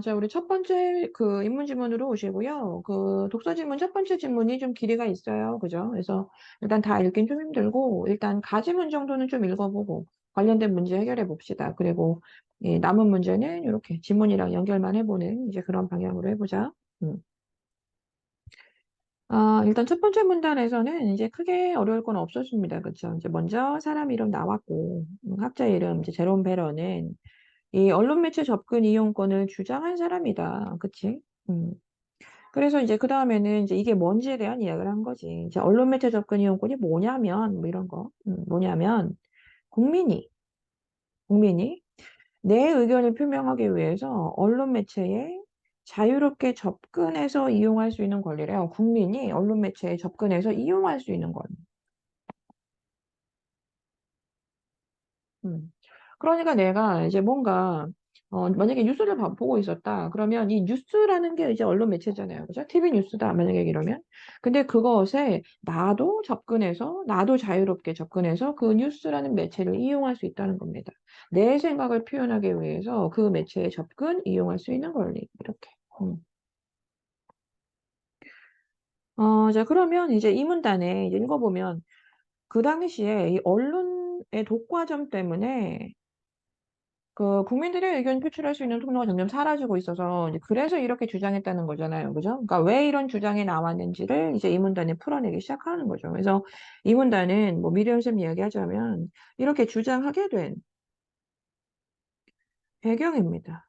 자, 우리 첫 번째 그 인문 지문으로 오시고요. 그 독서 지문 첫 번째 지문이 좀 길이가 있어요. 그죠? 그래서 일단 다 읽긴 좀 힘들고, 일단 가지문 정도는 좀 읽어보고, 관련된 문제 해결해 봅시다. 그리고 이 남은 문제는 이렇게 지문이랑 연결만 해보는 이제 그런 방향으로 해보자. 음. 일단 첫 번째 문단에서는 이제 크게 어려울 건 없었습니다. 그쵸? 이제 먼저 사람 이름 나왔고, 학자 이름, 이제 제롬 베러는 이 언론 매체 접근 이용권을 주장한 사람이다. 그치? 음. 그래서 이제 그 다음에는 이제 이게 뭔지에 대한 이야기를 한 거지. 이제 언론 매체 접근 이용권이 뭐냐면, 뭐 이런 거. 뭐냐면, 국민이, 국민이 내 의견을 표명하기 위해서 언론 매체에 자유롭게 접근해서 이용할 수 있는 권리래요. 국민이 언론 매체에 접근해서 이용할 수 있는 권리. 음. 그러니까 내가 이제 뭔가 만약에 뉴스를 보고 있었다. 그러면 이 뉴스라는 게 이제 언론 매체잖아요. 그죠? TV 뉴스다. 만약에 이러면. 근데 그것에 나도 접근해서 나도 자유롭게 접근해서 그 뉴스라는 매체를 이용할 수 있다는 겁니다. 내 생각을 표현하기 위해서 그 매체에 접근, 이용할 수 있는 권리. 이렇게. 음. 자, 그러면 이제 이 문단에 이제 읽어보면 그 당시에 이 언론의 독과점 때문에 그 국민들의 의견 표출할 수 있는 통로가 점점 사라지고 있어서 이제 그래서 이렇게 주장했다는 거잖아요. 그죠? 그러니까 왜 이런 주장이 나왔는지를 이제 이 문단에 풀어내기 시작하는 거죠. 그래서 이 문단은 뭐 미리엄 쌤 이야기하자면 이렇게 주장하게 된 배경입니다.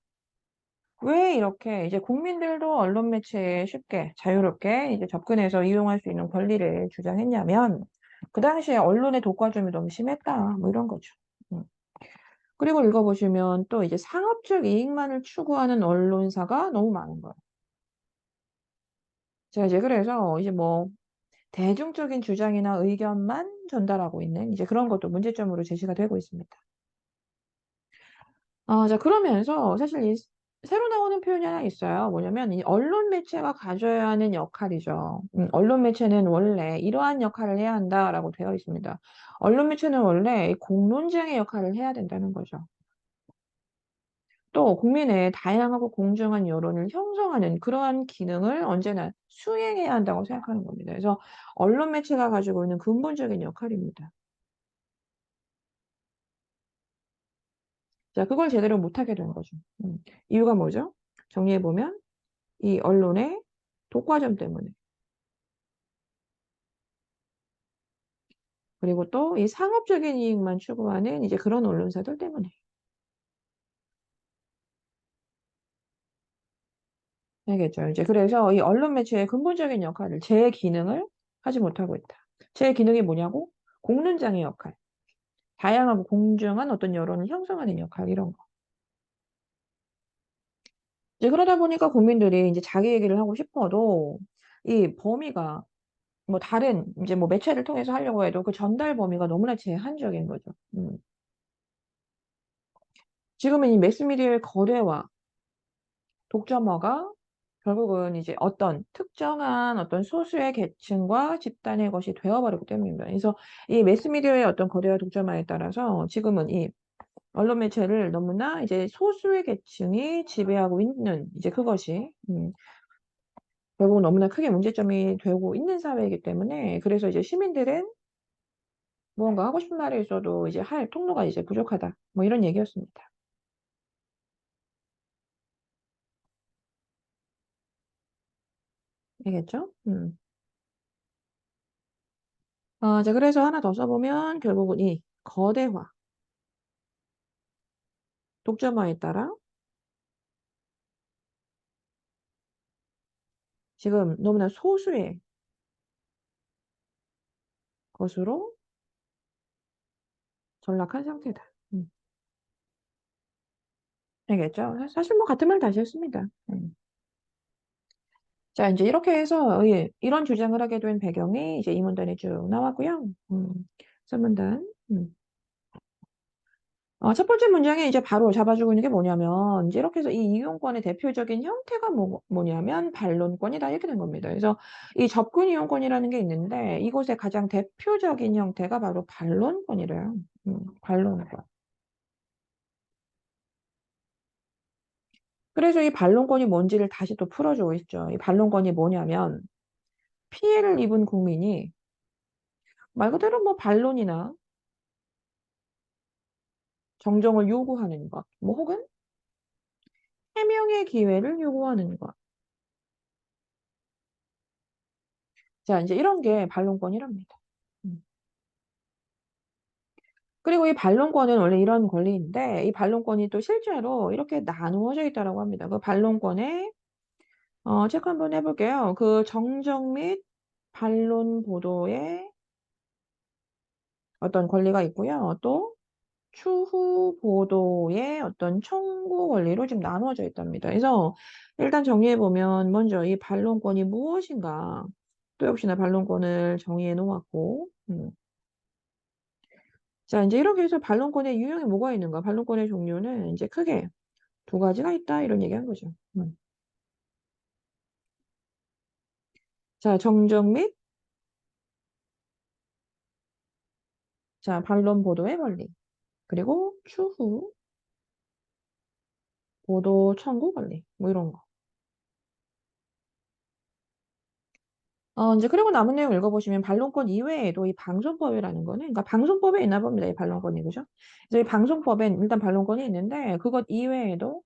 왜 이렇게 이제 국민들도 언론 매체에 쉽게 자유롭게 이제 접근해서 이용할 수 있는 권리를 주장했냐면 그 당시에 언론의 독과점이 너무 심했다. 뭐 이런 거죠. 음. 그리고 읽어보시면 또 이제 상업적 이익만을 추구하는 언론사가 너무 많은 거예요. 제가 이제 그래서 이제 뭐 대중적인 주장이나 의견만 전달하고 있는 이제 그런 것도 문제점으로 제시가 되고 있습니다. 자, 그러면서 사실 이 새로 나오는 표현이 하나 있어요. 뭐냐면 이 언론 매체가 가져야 하는 역할이죠. 언론 매체는 원래 이러한 역할을 해야 한다라고 되어 있습니다. 언론 매체는 원래 이 공론장의 역할을 해야 된다는 거죠. 또 국민의 다양하고 공정한 여론을 형성하는 그러한 기능을 언제나 수행해야 한다고 생각하는 겁니다. 그래서 언론 매체가 가지고 있는 근본적인 역할입니다. 자, 그걸 제대로 못하게 된 거죠. 이유가 뭐죠? 정리해보면 이 언론의 독과점 때문에 그리고 또 이 상업적인 이익만 추구하는 이제 그런 언론사들 때문에 알겠죠? 이제 그래서 이 언론 매체의 근본적인 역할을 제 기능을 하지 못하고 있다. 제 기능이 뭐냐고? 공론장의 역할. 다양하고 공정한 어떤 여론을 형성하는 역할 이런 거. 이제 그러다 보니까 국민들이 이제 자기 얘기를 하고 싶어도 이 범위가 뭐 다른 이제 뭐 매체를 통해서 하려고 해도 그 전달 범위가 너무나 제한적인 거죠. 지금은 이 매스미디어의 거대화, 독점화가 결국은 이제 어떤 특정한 어떤 소수의 계층과 집단의 것이 되어버리기 때문입니다. 그래서 이 매스미디어의 어떤 거대화 독점화에 따라서 지금은 이 언론 매체를 너무나 이제 소수의 계층이 지배하고 있는 이제 그것이 결국은 너무나 크게 문제점이 되고 있는 사회이기 때문에 그래서 이제 시민들은 무언가 하고 싶은 말이 있어도 이제 할 통로가 이제 부족하다. 뭐 이런 얘기였습니다. 알겠죠? 자, 그래서 하나 더 써보면 결국은 이 거대화, 독점화에 따라 지금 너무나 소수의 것으로 전락한 상태다. 알겠죠? 사실 뭐 같은 말 다시 했습니다. 자, 이제 이렇게 해서 예, 이런 주장을 하게 된 배경이 이제 이 문단에 쭉 나왔고요. 3문단. 첫 번째 문장에 이제 바로 잡아주고 있는 게 뭐냐면, 이제 이렇게 해서 이 이용권의 대표적인 형태가 뭐냐면, 반론권이다. 이렇게 된 겁니다. 그래서 이 접근 이용권이라는 게 있는데, 이곳의 가장 대표적인 형태가 바로 반론권이래요. 반론권. 그래서 이 반론권이 뭔지를 다시 또 풀어주고 있죠. 이 반론권이 뭐냐면 피해를 입은 국민이 말 그대로 뭐 반론이나 정정을 요구하는 것, 뭐 혹은 해명의 기회를 요구하는 것. 자, 이제 이런 게 반론권이랍니다. 음. 그리고 이 반론권은 원래 이런 권리인데 이 반론권이 또 실제로 이렇게 나누어져 있다고 합니다. 그 반론권에 체크 한번 해볼게요. 그 정정 및 반론 보도에 어떤 권리가 있고요. 또 추후 보도의 어떤 청구 권리로 지금 나누어져 있답니다. 그래서 일단 정리해보면 먼저 이 반론권이 무엇인가 또 역시나 반론권을 정의해 놓았고 자 이제 이렇게 해서 반론권의 유형이 뭐가 있는가 반론권의 종류는 이제 크게 두 가지가 있다 이런 얘기한 거죠. 자 정정 및 자 반론 보도의 권리 그리고 추후 보도 청구 권리 뭐 이런 거. 이제 그리고 남은 내용 읽어보시면 반론권 이외에도 이 방송법이라는 거는, 그러니까 방송법에 있나 봅니다. 이 반론권이, 그죠? 그래서 이 방송법엔 일단 반론권이 있는데, 그것 이외에도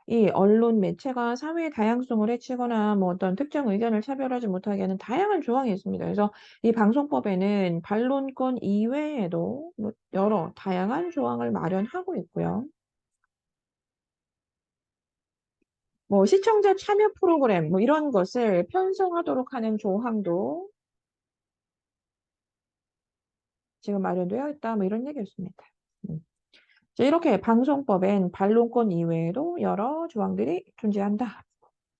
이 언론 매체가 사회의 다양성을 해치거나 뭐 어떤 특정 의견을 차별하지 못하게 하는 다양한 조항이 있습니다. 그래서 이 방송법에는 반론권 이외에도 뭐 여러 다양한 조항을 마련하고 있고요. 뭐 시청자 참여 프로그램 뭐 이런 것을 편성하도록 하는 조항도 지금 마련되어 있다. 뭐 이런 얘기였습니다. 음. 이제 이렇게 방송법엔 반론권 이외에도 여러 조항들이 존재한다.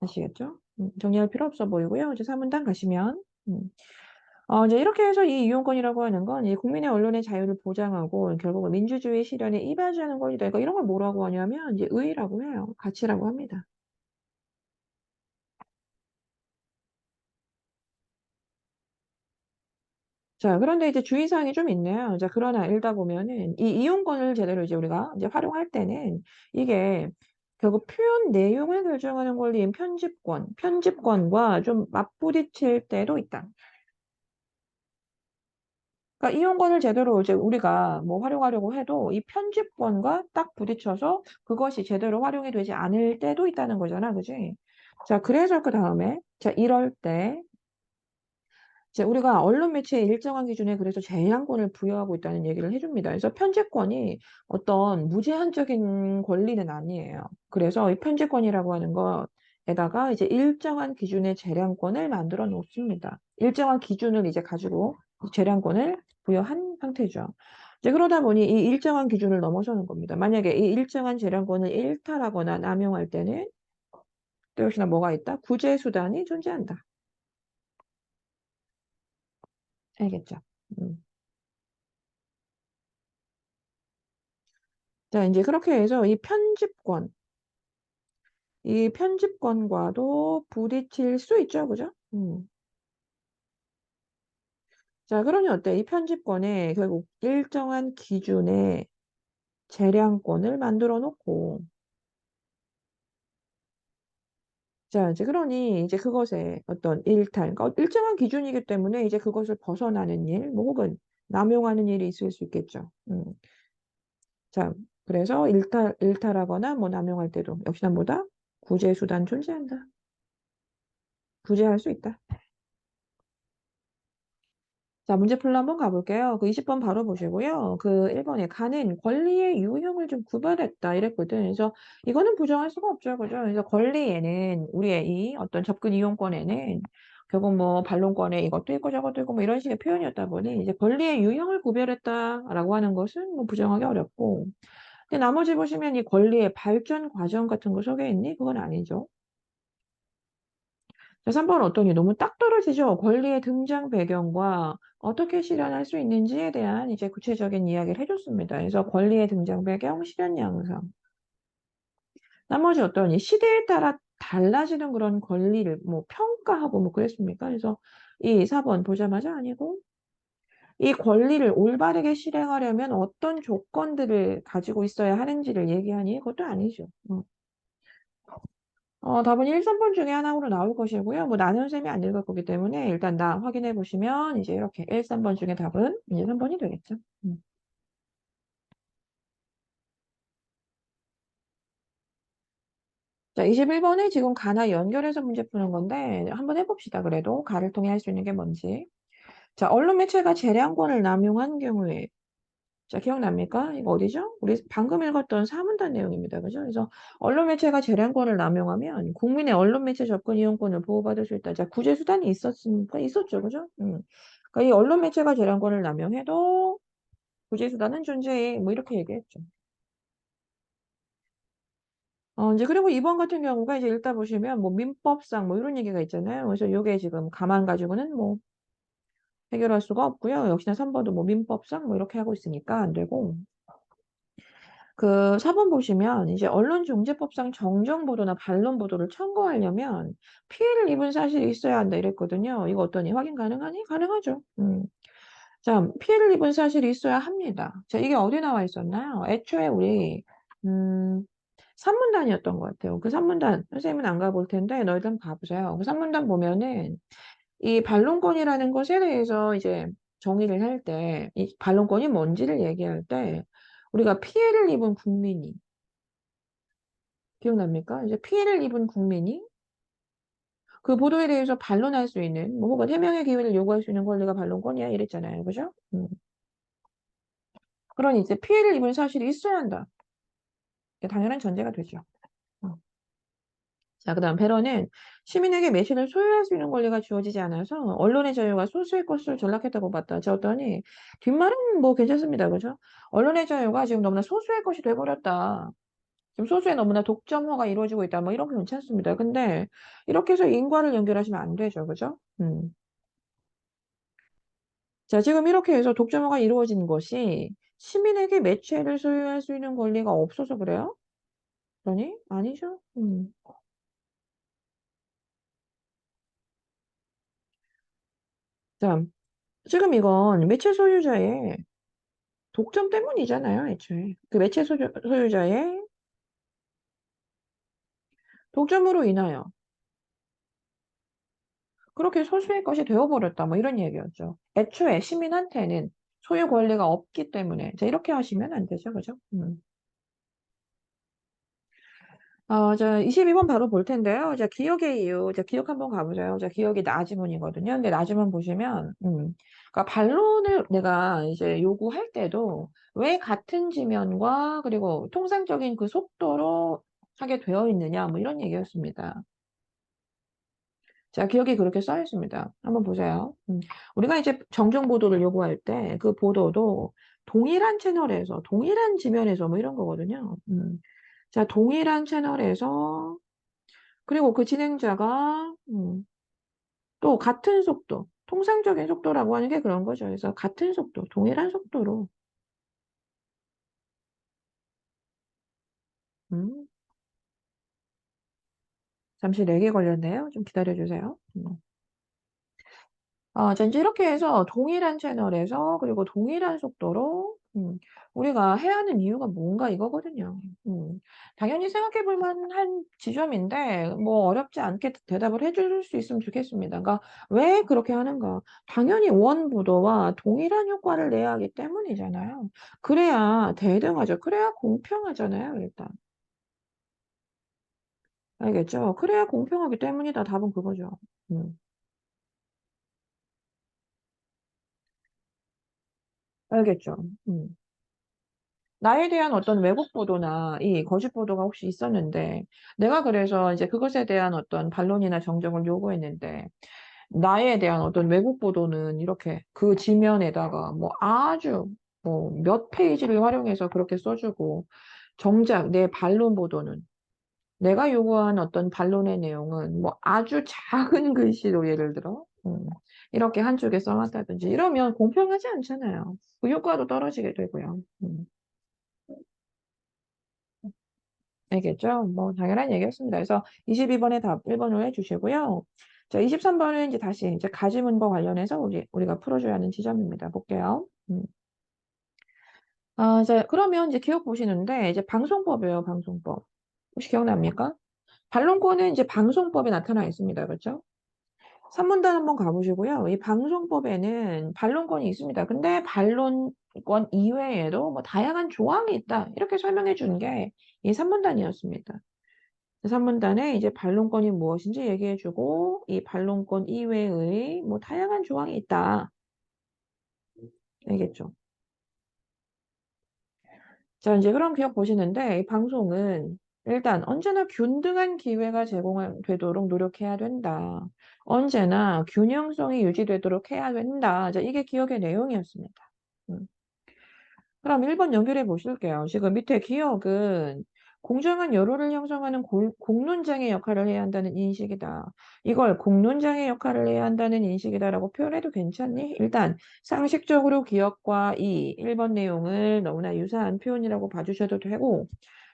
아시겠죠? 정리할 필요 없어 보이고요. 이제 3문단 가시면 이제 이렇게 해서 이 이용권이라고 하는 건 이 국민의 언론의 자유를 보장하고 결국은 민주주의 실현에 이바지하는 권리다. 이런 걸 뭐라고 하냐면 이제 의의라고 해요. 가치라고 합니다. 자, 그런데 이제 주의사항이 좀 있네요. 자, 그러나 읽다 보면은 이 이용권을 제대로 이제 우리가 이제 활용할 때는 이게 결국 표현 내용을 결정하는 권리인 편집권과 좀 맞부딪힐 때도 있다. 그러니까 이용권을 제대로 이제 우리가 뭐 활용하려고 해도 이 편집권과 딱 부딪혀서 그것이 제대로 활용이 되지 않을 때도 있다는 거잖아, 그지? 자, 그래서 그 다음에 자, 이럴 때 이제 우리가 언론 매체에 일정한 기준에 그래서 제한권을 부여하고 있다는 얘기를 해줍니다. 그래서 편집권이 어떤 무제한적인 권리는 아니에요. 그래서 이 편집권이라고 하는 것에다가 이제 일정한 기준의 재량권을 만들어 놓습니다. 일정한 기준을 이제 가지고 재량권을 부여한 상태죠. 이제 그러다 보니 이 일정한 기준을 넘어서는 겁니다. 만약에 이 일정한 재량권을 일탈하거나 남용할 때는 또 역시나 뭐가 있다? 구제 수단이 존재한다. 알겠죠? 음. 자, 이제 그렇게 해서 이 편집권과도 부딪힐 수 있죠, 그죠? 자, 그러니 어때? 이 편집권에 결국 일정한 기준의 재량권을 만들어 놓고, 자, 이제 그러니 이제 그것에 어떤 일탈, 그러니까 일정한 기준이기 때문에 이제 그것을 벗어나는 일, 뭐 혹은 남용하는 일이 있을 수 있겠죠. 자, 그래서 일탈하거나 뭐 남용할 때도 역시나 뭐다? 구제 수단 존재한다. 구제할 수 있다. 자, 문제풀로 한번 가볼게요. 그 20번 바로 보시고요. 그 1번에 가는 권리의 유형을 좀 구별했다 이랬거든. 그래서 이거는 부정할 수가 없죠. 그죠? 그래서 권리에는 우리의 이 어떤 접근 이용권에는 결국 뭐 반론권에 이것도 있고 저것도 있고 뭐 이런 식의 표현이었다 보니 이제 권리의 유형을 구별했다라고 하는 것은 뭐 부정하기 어렵고. 근데 나머지 보시면 이 권리의 발전 과정 같은 거 속에 있니? 그건 아니죠. 자, 3번 어떠니? 너무 딱 떨어지죠? 권리의 등장 배경과 어떻게 실현할 수 있는지에 대한 이제 구체적인 이야기를 해줬습니다. 그래서 권리의 등장 배경, 실현 양상. 나머지 어떠니? 시대에 따라 달라지는 그런 권리를 뭐 평가하고 뭐 그랬습니까? 그래서 이 4번 보자마자 아니고 이 권리를 올바르게 실행하려면 어떤 조건들을 가지고 있어야 하는지를 얘기하니 그것도 아니죠. 답은 1, 3번 중에 하나로 나올 것이고요. 뭐 나눈 셈이 안 읽을 거기 때문에 일단 나 확인해 보시면 이제 이렇게 1, 3번 중에 답은 이제 3번이 되겠죠. 자, 21번에 지금 가나 연결해서 문제 푸는 건데 한번 해봅시다. 그래도 가를 통해 할 수 있는 게 뭔지. 자, 언론 매체가 재량권을 남용한 경우에 자, 기억납니까? 이거 어디죠? 우리 방금 읽었던 사문단 내용입니다. 그죠? 그래서 언론 매체가 재량권을 남용하면 국민의 언론 매체 접근 이용권을 보호받을 수 있다. 자, 구제 수단이 있었습니까? 있었죠. 그죠? 그러니까 이 언론 매체가 재량권을 남용해도 구제 수단은 존재해. 뭐 이렇게 얘기했죠. 이제 그리고 이번 같은 경우가 이제 읽다 보시면 뭐 민법상 뭐 이런 얘기가 있잖아요. 그래서 요게 지금 가만 가지고는 뭐 해결할 수가 없고요. 역시나 3번도 뭐 민법상 뭐 이렇게 하고 있으니까 안 되고. 그 4번 보시면 이제 언론중재법상 정정보도나 반론보도를 청구하려면 피해를 입은 사실이 있어야 한다 이랬거든요. 이거 어떠니? 확인 가능하니? 가능하죠. 자, 피해를 입은 사실이 있어야 합니다. 자, 이게 어디 나와 있었나요? 애초에 우리 산문단이었던 것 같아요. 그 산문단 선생님은 안 가볼 텐데 너희들 한번 가보세요. 그 산문단 보면은 이 반론권이라는 것에 대해서 이제 정의를 할 때, 이 반론권이 뭔지를 얘기할 때, 우리가 피해를 입은 국민이, 기억납니까? 이제 피해를 입은 국민이 그 보도에 대해서 반론할 수 있는, 뭐 혹은 해명의 기회를 요구할 수 있는 권리가 반론권이야. 이랬잖아요. 그죠? 그러니 이제 피해를 입은 사실이 있어야 한다. 이게 당연한 전제가 되죠. 음. 자, 그 다음 배러는 시민에게 매체를 소유할 수 있는 권리가 주어지지 않아서 언론의 자유가 소수의 것을 전락했다고 봤다. 자, 어떠니? 뒷말은 뭐 괜찮습니다. 그죠? 언론의 자유가 지금 너무나 소수의 것이 돼버렸다. 지금 소수의 너무나 독점화가 이루어지고 있다. 뭐 이런 거 괜찮습니다. 근데 이렇게 해서 인과를 연결하시면 안 되죠. 그죠? 자, 지금 이렇게 해서 독점화가 이루어진 것이 시민에게 매체를 소유할 수 있는 권리가 없어서 그래요? 그러니? 아니죠. 자, 지금 이건 매체 소유자의 독점 때문이잖아요, 애초에. 그 매체 소유자의 독점으로 인하여 그렇게 소수의 것이 되어버렸다. 뭐 이런 얘기였죠. 애초에 시민한테는 소유 권리가 없기 때문에. 자, 이렇게 하시면 안 되죠. 그죠? 자, 22번 바로 볼 텐데요. 자, 기억의 이유. 자, 기억 한번 가보자요. 자, 기억이 나지문이거든요. 근데 나지문 보시면, 그러니까 반론을 내가 이제 요구할 때도 왜 같은 지면과 그리고 통상적인 그 속도로 하게 되어 있느냐, 뭐 이런 얘기였습니다. 자, 기억이 그렇게 써 있습니다. 한번 보세요. 우리가 이제 정정 보도를 요구할 때 그 보도도 동일한 채널에서, 동일한 지면에서 뭐 이런 거거든요. 자, 동일한 채널에서 그리고 그 진행자가 또 같은 속도, 통상적인 속도라고 하는 게 그런 거죠. 그래서 같은 속도, 동일한 속도로 음, 잠시 렉이 걸렸네요. 좀 기다려주세요. 자, 이제 이렇게 해서 동일한 채널에서 그리고 동일한 속도로 우리가 해야 하는 이유가 뭔가 이거거든요. 당연히 생각해 볼 만한 지점인데 뭐 어렵지 않게 대답을 해줄 수 있으면 좋겠습니다. 그러니까 왜 그렇게 하는가? 당연히 원보도와 동일한 효과를 내야 하기 때문이잖아요. 그래야 대등하죠. 그래야 공평하잖아요, 일단. 알겠죠? 그래야 공평하기 때문이다. 답은 그거죠. 음, 알겠죠? 나에 대한 어떤 왜곡 보도나 이 거짓 보도가 혹시 있었는데, 내가 그래서 이제 그것에 대한 어떤 반론이나 정정을 요구했는데, 나에 대한 어떤 왜곡 보도는 이렇게 그 지면에다가 뭐 아주 뭐 몇 페이지를 활용해서 그렇게 써주고, 정작 내 반론 보도는 내가 요구한 어떤 반론의 내용은 뭐 아주 작은 글씨로 예를 들어, 이렇게 한쪽에 써놨다든지 이러면 공평하지 않잖아요. 그 효과도 떨어지게 되고요. 알겠죠? 뭐 당연한 얘기였습니다. 그래서 22번에 답 1번으로 해주시고요. 자, 23번은 이제 다시 이제 가지문과 관련해서 우리가 풀어줘야 하는 지점입니다. 볼게요. 자, 그러면 이제 기억 보시는데 이제 방송법이에요, 방송법. 혹시 기억납니까? 반론권은 이제 방송법에 나타나 있습니다. 그렇죠? 산문단 한번 가보시고요. 이 방송법에는 반론권이 있습니다. 근데 반론권 이외에도 뭐 다양한 조항이 있다. 이렇게 설명해 준 게 이 산문단이었습니다. 산문단에 이제 반론권이 무엇인지 얘기해 주고 이 반론권 이외의 뭐 다양한 조항이 있다. 알겠죠? 자, 이제 그럼 기억 보시는데 이 방송은 일단 언제나 균등한 기회가 제공되도록 노력해야 된다. 언제나 균형성이 유지되도록 해야 된다. 자, 이게 기억의 내용이었습니다. 음. 그럼 1번 연결해 보실게요. 지금 밑에 기억은 공정한 여론을 형성하는 공론장의 역할을 해야 한다는 인식이다. 이걸 공론장의 역할을 해야 한다는 인식이다라고 표현해도 괜찮니? 일단 상식적으로 기억과 이 1번 내용을 너무나 유사한 표현이라고 봐주셔도 되고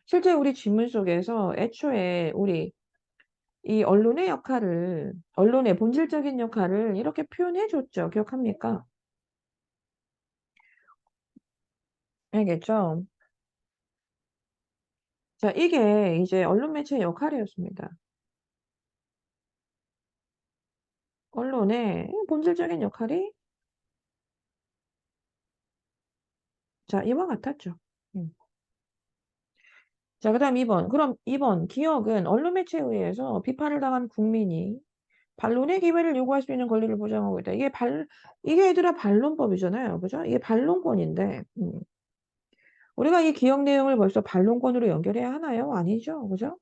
실제 우리 질문 속에서 애초에 우리 이 언론의 본질적인 역할을 이렇게 표현해 줬죠. 기억합니까? 알겠죠? 자, 이게 이제 언론 매체의 역할이었습니다. 언론의 본질적인 역할이 자, 이와 같았죠. 음. 자, 그다음 2번. 그럼 2번 기억은 언론 매체에 의해서 비판을 당한 국민이 반론의 기회를 요구할 수 있는 권리를 보장하고 있다. 이게 얘들아 반론법이잖아요. 그죠? 이게 반론권인데, 우리가 이 기억 내용을 벌써 반론권으로 연결해야 하나요? 아니죠. 그죠?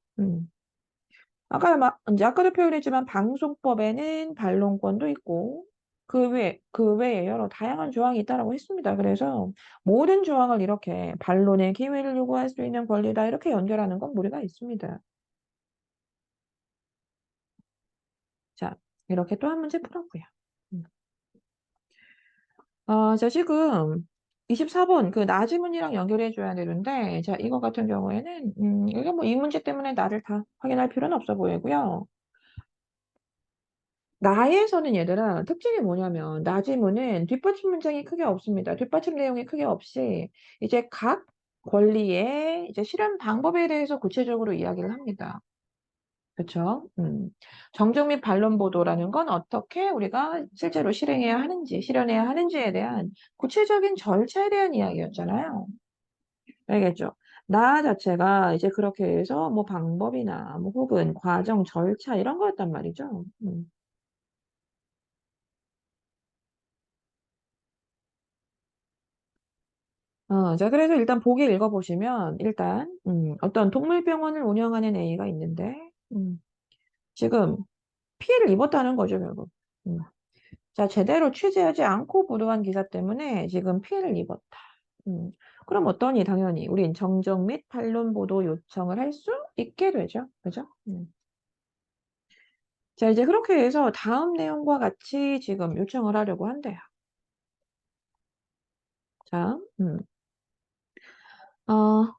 이제 아까도 표현했지만 방송법에는 반론권도 있고 그 외에 여러 다양한 조항이 있다라고 했습니다. 그래서 모든 조항을 이렇게 반론의 기회를 요구할 수 있는 권리다 이렇게 연결하는 건 무리가 있습니다. 자, 이렇게 또 한 문제 풀었고요. 음. 자, 지금 24번 그 나지문이랑 연결해 줘야 되는데 자, 이거 같은 경우에는 이거 뭐 이 문제 때문에 나를 다 확인할 필요는 없어 보이고요. 나에서는 얘들아 특징이 뭐냐면 나지문은 뒷받침 문장이 크게 없습니다. 뒷받침 내용이 크게 없이 이제 각 권리의 이제 실현 방법에 대해서 구체적으로 이야기를 합니다. 그렇죠? 정정 및 반론 보도라는 건 어떻게 우리가 실제로 실현해야 하는지에 대한 구체적인 절차에 대한 이야기였잖아요. 알겠죠? 나 자체가 이제 그렇게 해서 뭐 방법이나 뭐 혹은 과정, 절차 이런 거였단 말이죠. 자, 그래서 일단 보기 읽어보시면, 일단, 어떤 동물병원을 운영하는 A가 있는데, 지금 피해를 입었다는 거죠, 결국. 음. 자, 제대로 취재하지 않고 보도한 기사 때문에 지금 피해를 입었다. 음. 그럼 어떠니? 당연히, 우린 정정 및 반론 보도 요청을 할 수 있게 되죠. 그죠? 자, 이제 그렇게 해서 다음 내용과 같이 지금 요청을 하려고 한대요. 자, 어,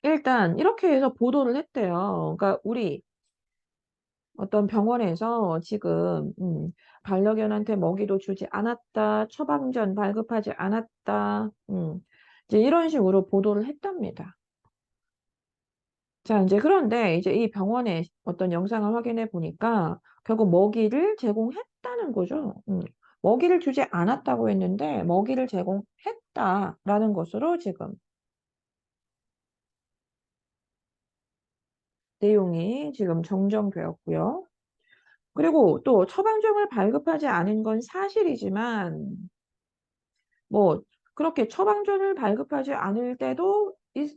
일단, 이렇게 해서 보도를 했대요. 그러니까, 우리, 어떤 병원에서 지금 반려견한테 먹이도 주지 않았다, 처방전 발급하지 않았다, 이제 이런 식으로 보도를 했답니다. 자, 이제 그런데 이제 이 병원의 어떤 영상을 확인해 보니까 결국 먹이를 제공했다는 거죠. 먹이를 주지 않았다고 했는데 먹이를 제공했다라는 것으로 지금 내용이 지금 정정되었고요. 그리고 또 처방전을 발급하지 않은 건 사실이지만 뭐 그렇게 처방전을 발급하지 않을 때도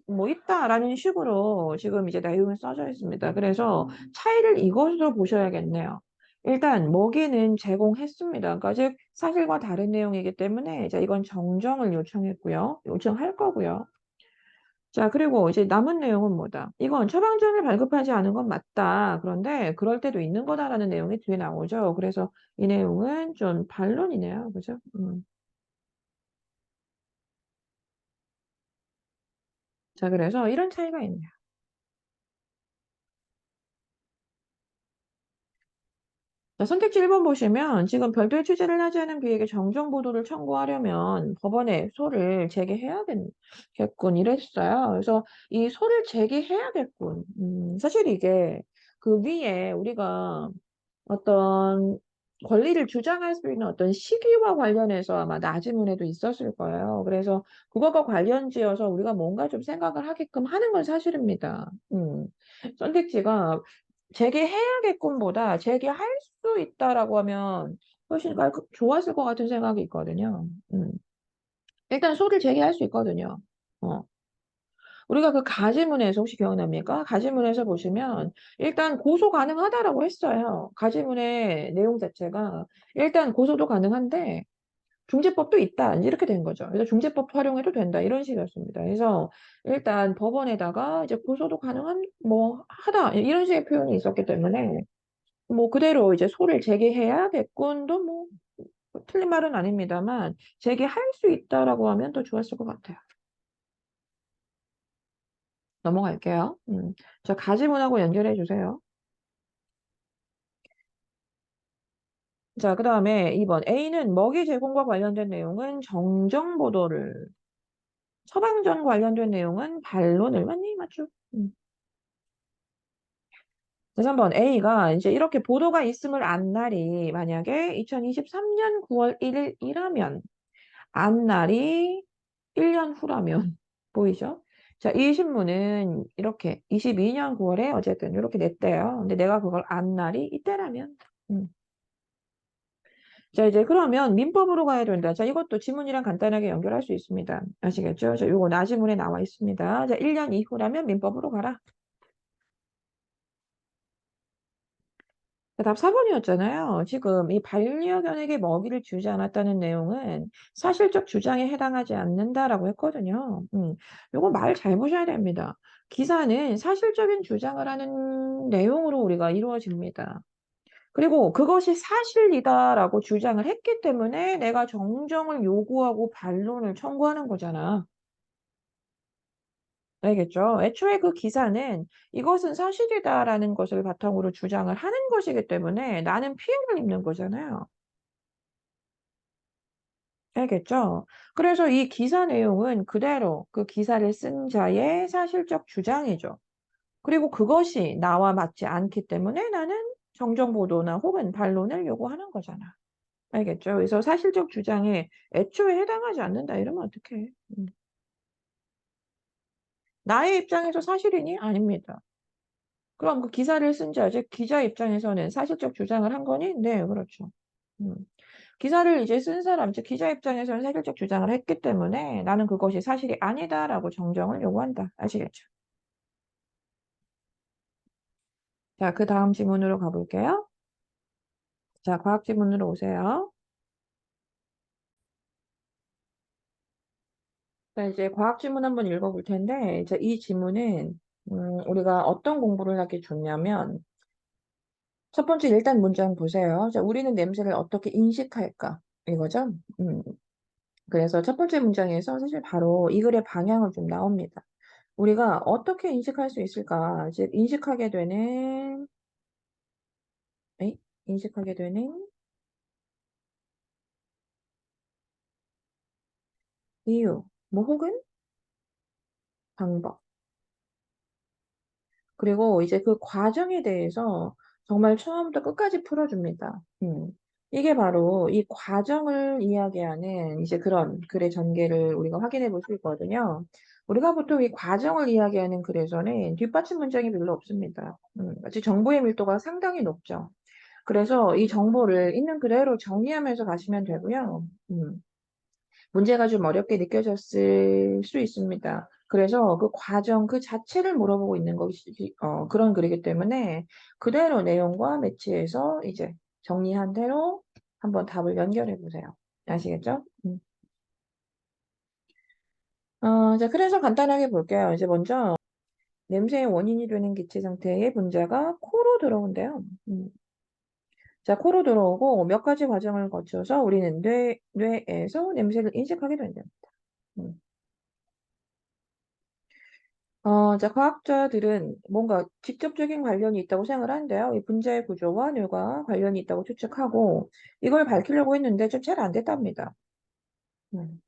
뭐 있다라는 식으로 지금 이제 내용이 써져 있습니다. 그래서 차이를 이것으로 보셔야겠네요. 일단 먹이는 제공했습니다. 그러니까 즉 사실과 다른 내용이기 때문에 이제 이건 정정을 요청했고요. 요청할 거고요. 자, 그리고 이제 남은 내용은 뭐다? 이건 처방전을 발급하지 않은 건 맞다. 그런데 그럴 때도 있는 거다라는 내용이 뒤에 나오죠. 그래서 이 내용은 좀 반론이네요. 그죠? 자, 그래서 이런 차이가 있네요. 자, 선택지 1번 보시면 지금 별도의 취재를 하지 않은 비에게 정정보도를 청구하려면 법원에 소를 제기해야겠군 이랬어요. 그래서 이 소를 제기해야겠군. 사실 이게 그 위에 우리가 어떤 권리를 주장할 수 있는 어떤 시기와 관련해서 아마 나지문에도 있었을 거예요. 그래서 그것과 관련지어서 우리가 뭔가 좀 생각을 하게끔 하는 건 사실입니다. 선택지가 재개해야겠군보다 재개할 수 있다라고 하면 훨씬 좋았을 것 같은 생각이 있거든요. 일단 소를 제기할 수 있거든요. 어. 우리가 그 가지문에서 혹시 기억납니까? 가지문에서 보시면 일단 고소 가능하다라고 했어요. 가지문의 내용 자체가 일단 고소도 가능한데 중재법도 있다. 이렇게 된 거죠. 그래서 중재법 활용해도 된다. 이런 식이었습니다. 그래서 일단 법원에다가 이제 고소도 가능한 뭐 하다. 이런 식의 표현이 있었기 때문에 뭐 그대로 이제 소를 제기해야겠군도 뭐 틀린 말은 아닙니다만 제기할 수 있다라고 하면 더 좋았을 것 같아요. 넘어갈게요. 저 가지문하고 연결해 주세요. 자, 그 다음에 2번 A는 먹이 제공과 관련된 내용은 정정보도를 처방전 관련된 내용은 반론을 맞니? 맞죠? 그래서 3번 A가 이제 이렇게 보도가 있음을 안 날이 만약에 2023년 9월 1일이라면 안 날이 1년 후라면 보이죠? 자, 이 신문은 이렇게 22년 9월에 어쨌든 이렇게 냈대요. 근데 내가 그걸 안 날이 이때라면 자, 이제 그러면 민법으로 가야 된다. 자, 이것도 지문이랑 간단하게 연결할 수 있습니다. 아시겠죠? 자, 요거 나지문에 나와 있습니다. 자, 1년 이후라면 민법으로 가라. 답 4번이었잖아요. 지금 이 반려견에게 먹이를 주지 않았다는 내용은 사실적 주장에 해당하지 않는다라고 했거든요. 요거 말 잘 보셔야 됩니다. 기사는 사실적인 주장을 하는 내용으로 우리가 이루어집니다. 그리고 그것이 사실이다라고 주장을 했기 때문에 내가 정정을 요구하고 반론을 청구하는 거잖아. 알겠죠? 애초에 그 기사는 이것은 사실이다라는 것을 바탕으로 주장을 하는 것이기 때문에 나는 피해를 입는 거잖아요. 알겠죠? 그래서 이 기사 내용은 그대로 그 기사를 쓴 자의 사실적 주장이죠. 그리고 그것이 나와 맞지 않기 때문에 나는 정정 보도나 혹은 반론을 요구하는 거잖아. 알겠죠? 그래서 사실적 주장에 애초에 해당하지 않는다 이러면 어떡해? 나의 입장에서 사실이니? 아닙니다. 그럼 그 기사를 쓴 자, 즉 기자 입장에서는 사실적 주장을 한 거니? 네, 그렇죠. 음. 기사를 이제 쓴 사람, 즉 기자 입장에서는 사실적 주장을 했기 때문에 나는 그것이 사실이 아니다라고 정정을 요구한다. 아시겠죠? 자, 그 다음 지문으로 가볼게요. 자, 과학 지문으로 오세요. 자, 이제 과학 지문 한번 읽어볼 텐데, 이제 이 지문은 우리가 어떤 공부를 하기 좋냐면 첫 번째 일단 문장 보세요. 자, 우리는 냄새를 어떻게 인식할까? 이거죠? 그래서 첫 번째 문장에서 사실 바로 이 글의 방향을 좀 나옵니다. 우리가 어떻게 인식할 수 있을까? 즉, 에이? 인식하게 되는 이유, 뭐 혹은 방법. 그리고 이제 그 과정에 대해서 정말 처음부터 끝까지 풀어줍니다. 이게 바로 이 과정을 이야기하는 이제 그런 글의 전개를 우리가 확인해 볼 수 있거든요. 우리가 보통 이 과정을 이야기하는 글에서는 뒷받침 문장이 별로 없습니다. 마치 정보의 밀도가 상당히 높죠. 그래서 이 정보를 있는 그대로 정리하면서 가시면 되고요. 문제가 좀 어렵게 느껴졌을 수 있습니다. 그래서 그 과정 그 자체를 물어보고 있는 것이 그런 글이기 때문에 그대로 내용과 매치해서 이제 정리한 대로 한번 답을 연결해 보세요. 아시겠죠? 자, 그래서 간단하게 볼게요. 이제 먼저 냄새의 원인이 되는 기체 상태의 분자가 코로 들어온대요. 자, 코로 들어오고 몇 가지 과정을 거쳐서 우리는 뇌에서 냄새를 인식하게 된답니다. 음. 자, 과학자들은 뭔가 직접적인 관련이 있다고 생각을 하는데요. 이 분자의 구조와 뇌과 관련이 있다고 추측하고 이걸 밝히려고 했는데 좀 잘 안 됐답니다. 음.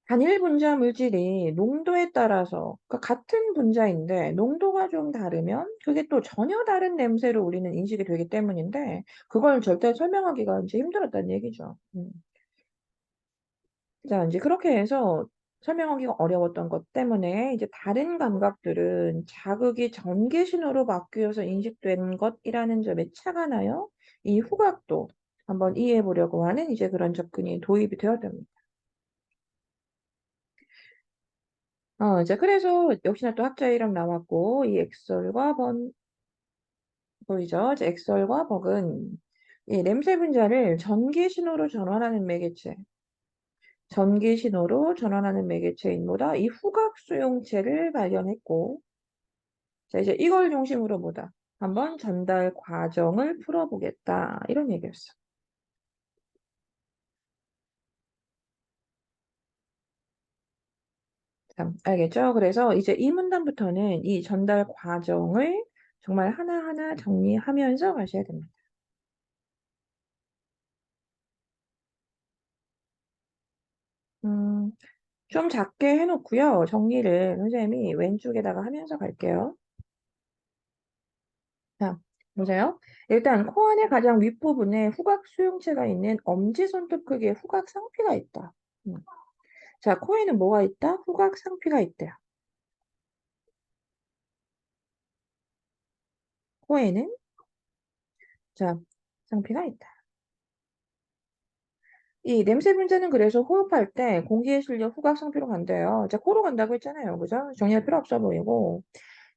단일 분자 물질이 농도에 따라서 그러니까 같은 분자인데 농도가 좀 다르면 그게 또 전혀 다른 냄새로 우리는 인식이 되기 때문인데 그걸 절대 설명하기가 이제 힘들었다는 얘기죠. 자, 이제 그렇게 해서 설명하기가 어려웠던 것 때문에 이제 다른 감각들은 자극이 전기 신호로 바뀌어서 인식된 것이라는 점에 착안하여 이 후각도 한번 이해해 보려고 하는 이제 그런 접근이 도입이 되었답니다. 이제 그래서 역시나 또 학자 이름 나왔고 이 엑설과 번 보이죠? 이제 엑설과 버은 이 냄새 분자를 전기 신호로 전환하는 매개체 전기 신호로 전환하는 매개체인 보다 이 후각 수용체를 발견했고, 자, 이제 이걸 중심으로 보다 한번 전달 과정을 풀어보겠다. 이런 얘기였어. 자, 알겠죠? 그래서 이제 이 문단부터는 이 전달 과정을 정말 하나하나 정리하면서 가셔야 됩니다. 음, 좀 작게 해놓고요. 정리를 선생님이 왼쪽에다가 하면서 갈게요. 자, 보세요. 일단 코 안의 가장 윗부분에 후각 수용체가 있는 엄지손톱 크기의 후각 상피가 있다. 음. 자, 코에는 뭐가 있다? 후각 상피가 있대요. 코에는 자, 상피가 있다. 이 냄새 분자는 그래서 호흡할 때 공기에 실려 후각 상피로 간대요. 자, 코로 간다고 했잖아요. 그죠? 정리할 필요 없어 보이고.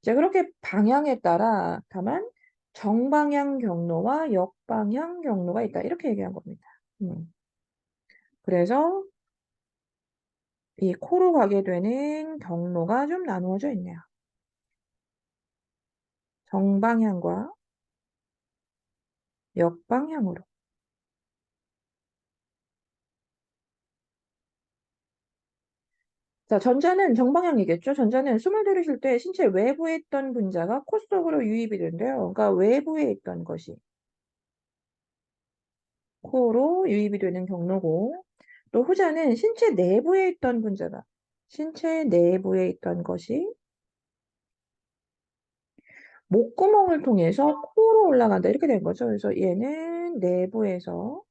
자, 그렇게 방향에 따라 다만 정방향 경로와 역방향 경로가 있다. 이렇게 얘기한 겁니다. 그래서 이 코로 가게 되는 경로가 좀 나누어져 있네요. 정방향과 역방향으로. 자, 전자는 정방향이겠죠? 전자는 숨을 들이쉴 때 신체 외부에 있던 분자가 코 속으로 유입이 된대요. 그러니까 외부에 있던 것이 코로 유입이 되는 경로고, 또 후자는 신체 내부에 있던 분자가 신체 내부에 있던 것이 목구멍을 통해서 코로 올라간다. 이렇게 된 거죠. 그래서 얘는 내부에서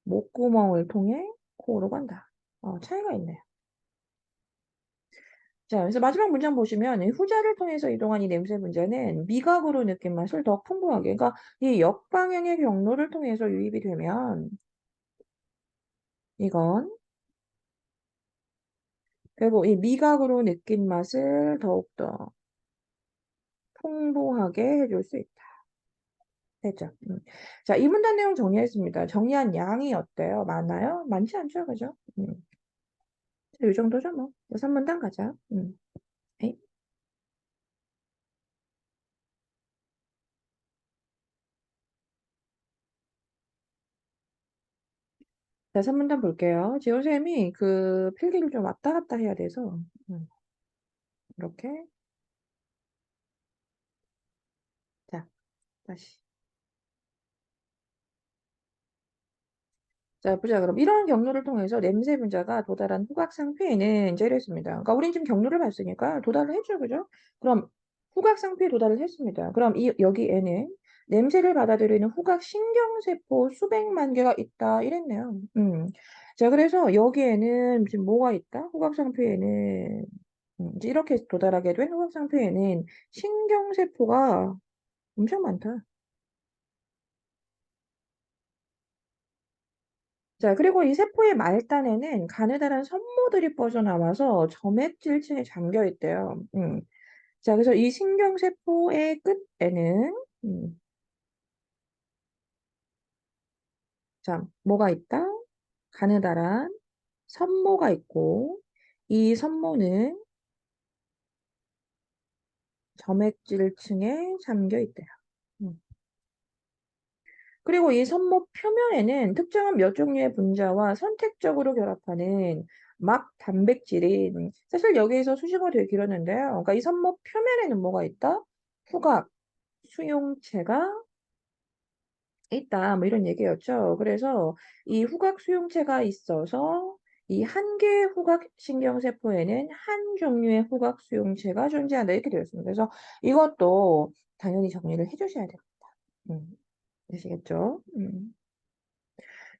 목구멍을 통해 코로 간다. 차이가 있네요. 자, 그래서 마지막 문장 보시면 이 후자를 통해서 이동한 이 냄새 분자는 미각으로 느낀 맛을 더 풍부하게, 그러니까 이 역방향의 경로를 통해서 유입이 되면 이건 결국 이 미각으로 느낀 맛을 더욱더 풍부하게 해줄 수 있다. 됐죠? 자, 이 문단 내용 정리했습니다. 정리한 양이 어때요? 많아요? 많지 않죠? 그죠? 이 정도죠, 뭐. 3문단 가자. 네. 자, 3문단 볼게요. 지호쌤이 그 필기를 좀 왔다 갔다 해야 돼서, 이렇게. 자, 다시. 자, 보자. 그럼 이러한 경로를 통해서 냄새 분자가 도달한 후각 상피에는 이제 이랬습니다. 그러니까 우린 지금 경로를 봤으니까 도달을 했죠, 그죠? 그럼 후각 상피에 도달을 했습니다. 그럼 여기에는 냄새를 받아들이는 후각 신경세포 수백만 개가 있다 이랬네요. 자, 그래서 여기에는 지금 뭐가 있다? 후각 상피에는 이제 이렇게 도달하게 된 후각 상피에는 신경세포가 엄청 많다. 자, 그리고 이 세포의 말단에는 가느다란 섬모들이 뻗어나와서 점액질층에 잠겨 있대요. 자, 그래서 이 신경세포의 끝에는, 자, 뭐가 있다? 가느다란 섬모가 있고, 이 섬모는 점액질층에 잠겨 있대요. 음. 그리고 이 섬모 표면에는 특정한 몇 종류의 분자와 선택적으로 결합하는 막 단백질인 사실 여기에서 수식어가 되게 길었는데요. 그러니까 이 섬모 표면에는 뭐가 있다? 후각 수용체가 있다. 뭐 이런 얘기였죠. 그래서 이 후각 수용체가 있어서 이 한 개의 후각 신경세포에는 한 종류의 후각 수용체가 존재한다. 이렇게 되어 있습니다. 그래서 이것도 당연히 정리를 해주셔야 됩니다. 아시겠죠?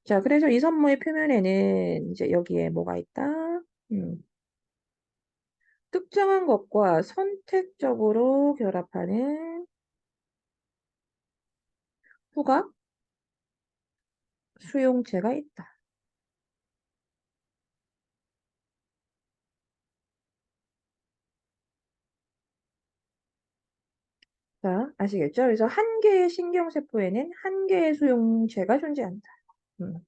자, 그래서 이 선모의 표면에는 이제 여기에 뭐가 있다? 음, 특정한 것과 선택적으로 결합하는 후각 수용체가 있다. 자, 아시겠죠? 그래서 한 개의 신경세포에는 한 개의 수용체가 존재한다. 음,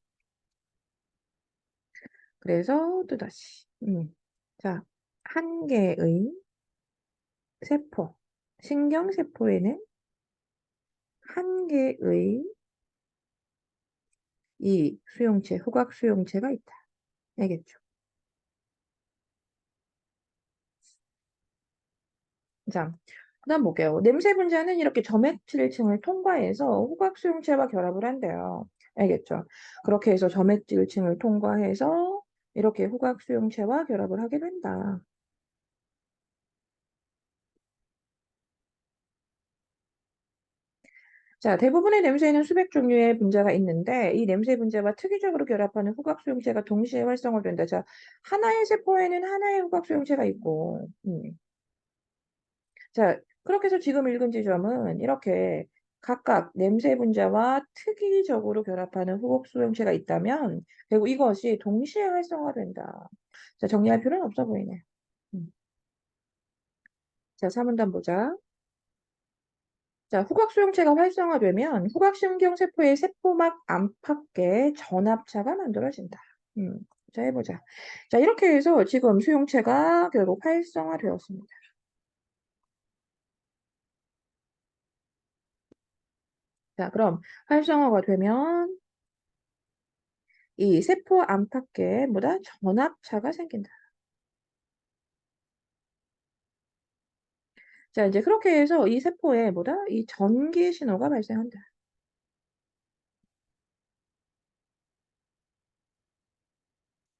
그래서 또다시, 자, 한 개의 세포, 신경세포에는 한 개의 이 수용체, 후각 수용체가 있다. 알겠죠? 자, 그다음 볼게요. 냄새 분자는 이렇게 점액질층을 통과해서 후각 수용체와 결합을 한대요. 알겠죠? 그렇게 해서 점액질층을 통과해서 이렇게 후각 수용체와 결합을 하게 된다. 자, 대부분의 냄새에는 수백 종류의 분자가 있는데 이 냄새 분자와 특이적으로 결합하는 후각 수용체가 동시에 활성화된다. 자, 하나의 세포에는 하나의 후각 수용체가 있고, 자, 그렇게 해서 지금 읽은 지점은 이렇게 각각 냄새 분자와 특이적으로 결합하는 후각 수용체가 있다면 결국 이것이 동시에 활성화된다. 자, 정리할 필요는 없어 보이네. 음. 자, 3문단 보자. 자, 후각수용체가 활성화되면 후각신경세포의 세포막 안팎에 전압차가 만들어진다. 음, 자, 해보자. 자, 이렇게 해서 지금 수용체가 결국 활성화되었습니다. 자, 그럼 활성화가 되면 이 세포 안팎에 뭐다? 전압차가 생긴다. 자, 이제 그렇게 해서 이 세포에 뭐다? 이 전기 신호가 발생한다.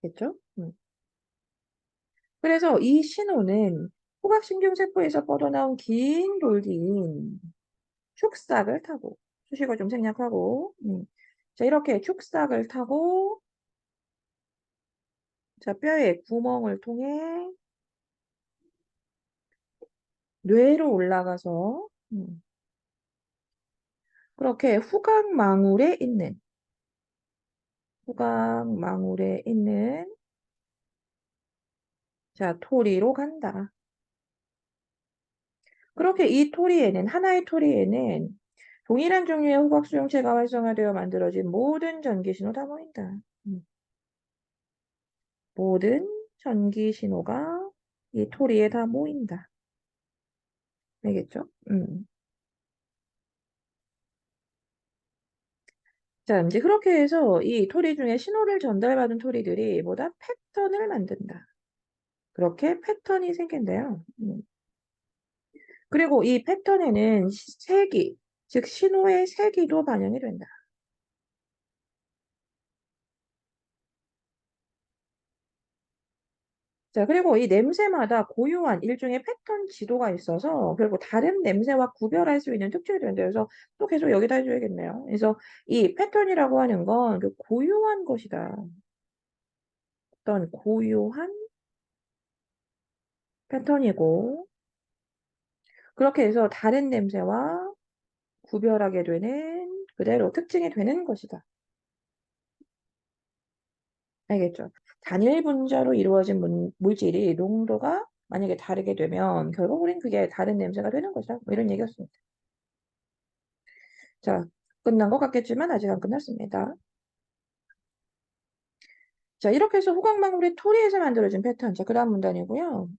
됐죠? 그래서 이 신호는 후각신경세포에서 뻗어나온 긴 돌기인 축삭을 타고 수식어 좀 생략하고 자 이렇게 축삭을 타고 자 뼈의 구멍을 통해 뇌로 올라가서 그렇게 후각망울에 있는 자 토리로 간다. 그렇게 이 토리에는 하나의 토리에는 동일한 종류의 후각 수용체가 활성화되어 만들어진 모든 전기 신호 다 모인다. 모든 전기 신호가 이 토리에 다 모인다. 알겠죠? 자, 이제 그렇게 해서 이 토리 중에 신호를 전달받은 토리들이 뭐다? 패턴을 만든다. 그렇게 패턴이 생긴대요. 그리고 이 패턴에는 색이, 즉 신호의 색이도 반영이 된다. 자, 그리고 이 냄새마다 고유한 일종의 패턴 지도가 있어서 결국 다른 냄새와 구별할 수 있는 특징이 된다. 그래서 또 계속 여기다 해줘야겠네요. 그래서 이 패턴이라고 하는 건 그 고유한 것이다. 어떤 고유한 패턴이고 그렇게 해서 다른 냄새와 구별하게 되는 그대로 특징이 되는 것이다. 알겠죠? 단일 분자로 이루어진 물질이 농도가 만약에 다르게 되면 결국 우린 그게 다른 냄새가 되는 것이다. 뭐 이런 얘기였습니다. 자, 끝난 것 같겠지만 아직 안 끝났습니다. 자, 이렇게 해서 후각망울의 토리에서 만들어진 패턴. 자, 그 다음 문단이고요.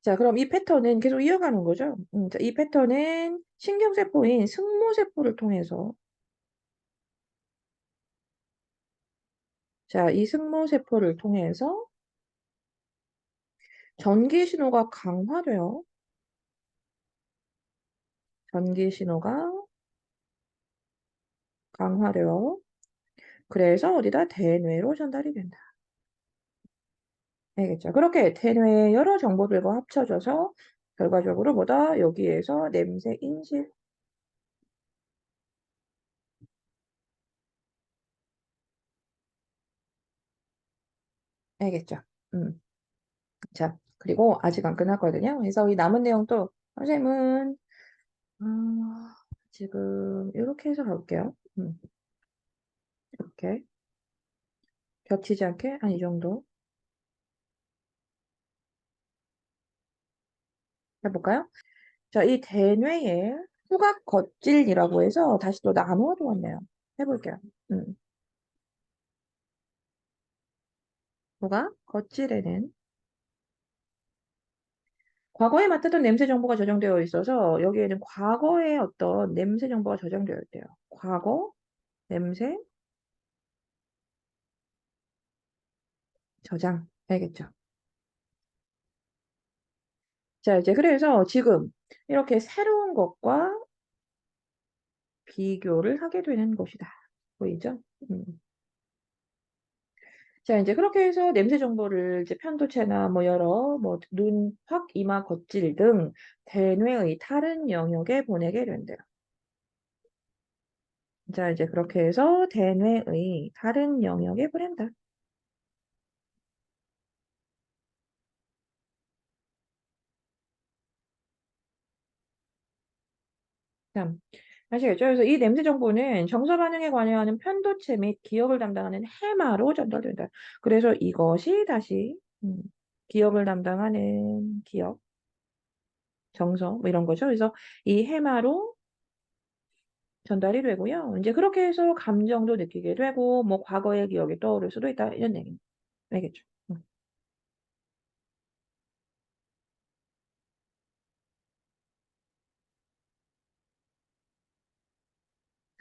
자, 그럼 이 패턴은 계속 이어가는 거죠. 자, 이 패턴은 신경세포인 승모세포를 통해서 자, 이 승모세포를 통해서 전기 신호가 강화돼요. 전기 신호가 강화돼요. 그래서 어디다 대뇌로 전달이 된다. 알겠죠? 그렇게 대뇌의 여러 정보들과 합쳐져서 결과적으로 뭐다? 여기에서 냄새 인식. 알겠죠? 음. 자, 그리고 아직 안 끝났거든요. 그래서 이 남은 내용 또 선생님은 지금 이렇게 해서 가볼게요. 이렇게 겹치지 않게 한 이 정도 해볼까요? 자, 이 대뇌의 후각 겉질이라고 해서 다시 또 나누어 두었네요. 해볼게요. 음. 후각 겉질에는 과거에 맡았던 냄새 정보가 저장되어 있어서 여기에는 과거의 어떤 냄새 정보가 저장되어 있대요. 과거 냄새 저장. 알겠죠? 자, 이제 그래서 지금 이렇게 새로운 것과 비교를 하게 되는 것이다. 보이죠? 음. 자, 이제 그렇게 해서 냄새 정보를 이제 편도체나 뭐 여러 뭐 눈, 확, 이마, 겉질 등 대뇌의 다른 영역에 보내게 된대요. 자, 이제 그렇게 해서 대뇌의 다른 영역에 보낸다. 참, 아시겠죠? 그래서 이 냄새 정보는 정서 반응에 관여하는 편도체 및 기억을 담당하는 해마로 전달된다. 그래서 이것이 다시 기억을 담당하는 기억, 정서 뭐 이런 거죠. 그래서 이 해마로 전달이 되고요. 이제 그렇게 해서 감정도 느끼게 되고 뭐 과거의 기억이 떠오를 수도 있다 이런 얘기. 알겠죠?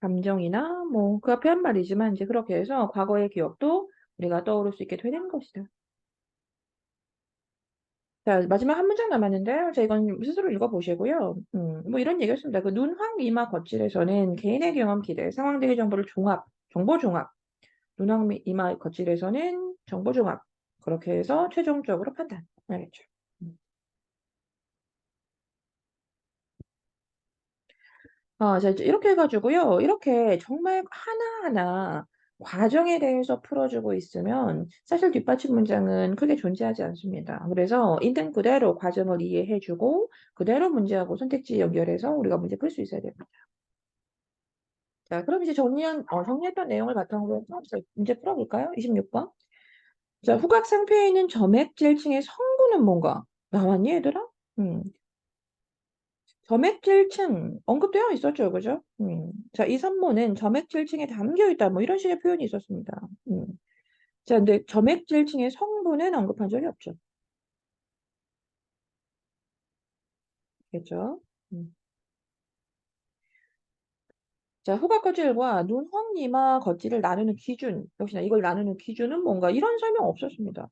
감정이나 뭐 그 앞에 한 말이지만 이제 그렇게 해서 과거의 기억도 우리가 떠오를 수 있게 되는 것이다. 자, 마지막 한 문장 남았는데요. 자, 이건 스스로 읽어보시고요. 뭐 이런 얘기였습니다. 그 눈황 이마 거칠에서는 개인의 경험 기대, 상황 대기 정보를 종합, 정보 종합, 눈황 이마 거칠에서는 정보 종합. 그렇게 해서 최종적으로 판단. 알겠죠? 음. 자, 이제 이렇게 해가지고요. 이렇게 정말 하나하나 과정에 대해서 풀어주고 있으면 사실 뒷받침 문장은 크게 존재하지 않습니다. 그래서 있는 그대로 과정을 이해해주고 그대로 문제하고 선택지 연결해서 우리가 문제 풀 수 있어야 됩니다. 자, 그럼 이제 정리했던 내용을 바탕으로 문제 풀어볼까요? 26번. 자, 후각 상표에 있는 점액질층의 성분은 뭔가? 나왔니, 얘들아? 음. 점액질층 언급되어 있었죠, 그죠? 자, 이 산모는 점액질층에 담겨 있다, 뭐 이런 식의 표현이 있었습니다. 자, 근데 점액질층의 성분은 언급한 적이 없죠. 겠죠? 음. 자, 후각 겉질과 눈, 황, 이마 겉질을 나누는 기준, 역시나 이걸 나누는 기준은 뭔가 이런 설명 없었습니다.